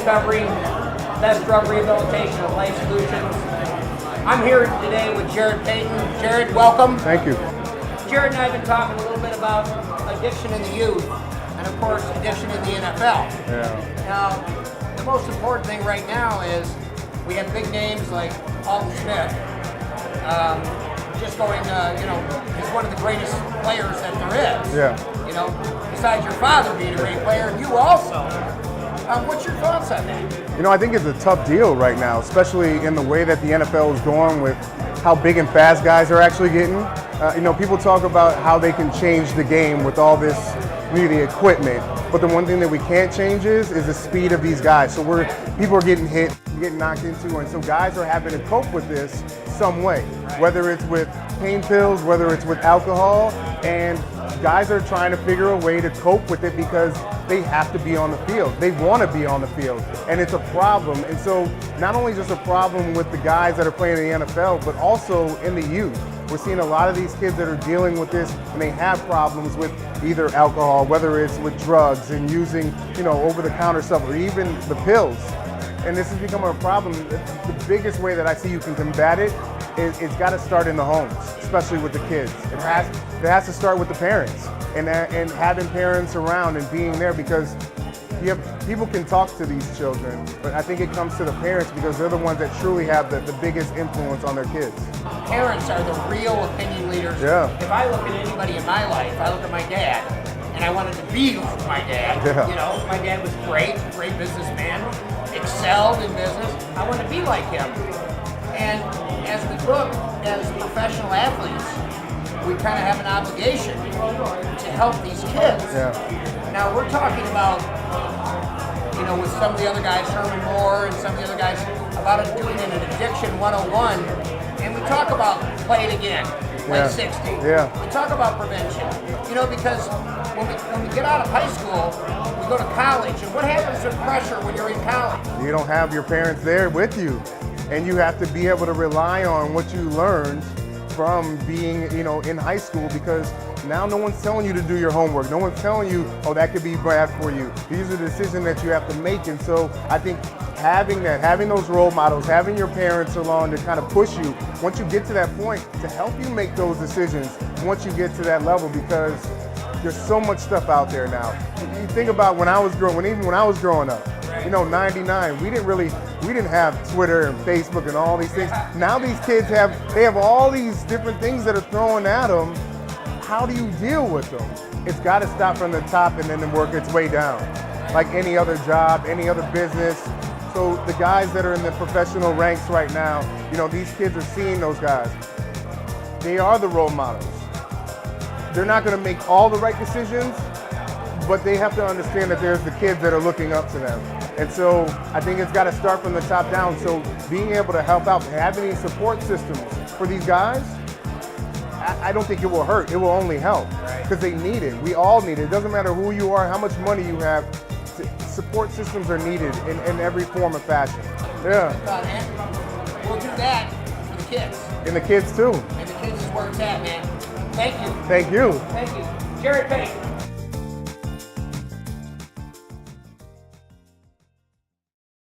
discovery, best drug rehabilitation and life solutions. I'm here today with Jarrett Payton. Jarrett, welcome. Thank you. Jarrett and I have been talking a little bit about addiction in the youth, and of course, addiction in the NFL. Yeah. Now, the most important thing right now is we have big names like Aldon Smith, just going, he's one of the greatest players that there is. Yeah. You know, besides your father being a great player, you also. What's your thoughts on that? You know, I think it's a tough deal right now, especially in the way that the NFL is going with how big and fast guys are actually getting. People talk about how they can change the game with all this the equipment, but the one thing that we can't change is the speed of these guys. So people are getting hit, getting knocked into, and so guys are having to cope with this some way, whether it's with pain pills, whether it's with alcohol, and guys are trying to figure a way to cope with it because they have to be on the field. They want to be on the field, and it's a problem. And so not only just a problem with the guys that are playing in the NFL, but also in the youth. We're seeing a lot of these kids that are dealing with this, and they have problems with either alcohol, whether it's with drugs and using, over-the-counter stuff, or even the pills. And this is becoming a problem. The biggest way that I see you can combat it is it's got to start in the homes, especially with the kids. It has to start with the parents and having parents around and being there, because people can talk to these children, but I think it comes to the parents because they're the ones that truly have the biggest influence on their kids. Parents are the real opinion leaders. Yeah. If I look at anybody in my life, I look at my dad, and I wanted to be like my dad. Yeah. My dad was great businessman, excelled in business. I wanted to be like him. And as we look as professional athletes, we kind of have an obligation to help these kids. Yeah. Now we're talking about, with some of the other guys, Herman Moore and some of the other guys, about doing an addiction 101, and we talk about play it again, play 60. Yeah. We talk about prevention, because when we get out of high school, we go to college, and what happens to pressure when you're in college? You don't have your parents there with you, and you have to be able to rely on what you learned from being, in high school, because now no one's telling you to do your homework. No one's telling you, oh, that could be bad for you. These are decisions that you have to make. And so I think having those role models, having your parents along to kind of push you, once you get to that point, to help you make those decisions once you get to that level, because there's so much stuff out there now. You think about when I was growing up, 99, we didn't have Twitter and Facebook and all these things. Now these kids have all these different things that are thrown at them. How do you deal with them? It's got to stop from the top and then work its way down, like any other job, any other business. So the guys that are in the professional ranks right now, these kids are seeing those guys. They are the role models. They're not going to make all the right decisions, but they have to understand that there's the kids that are looking up to them. And so I think it's got to start from the top down. So being able to help out, having these support systems for these guys, I don't think it will hurt. It will only help, because they need it. We all need it. It doesn't matter who you are, how much money you have. Support systems are needed in every form of fashion. Yeah. We'll do that for the kids. And the kids too. And the kids is where it's at, man. Thank you. Thank you. Thank you. Jarrett Payton.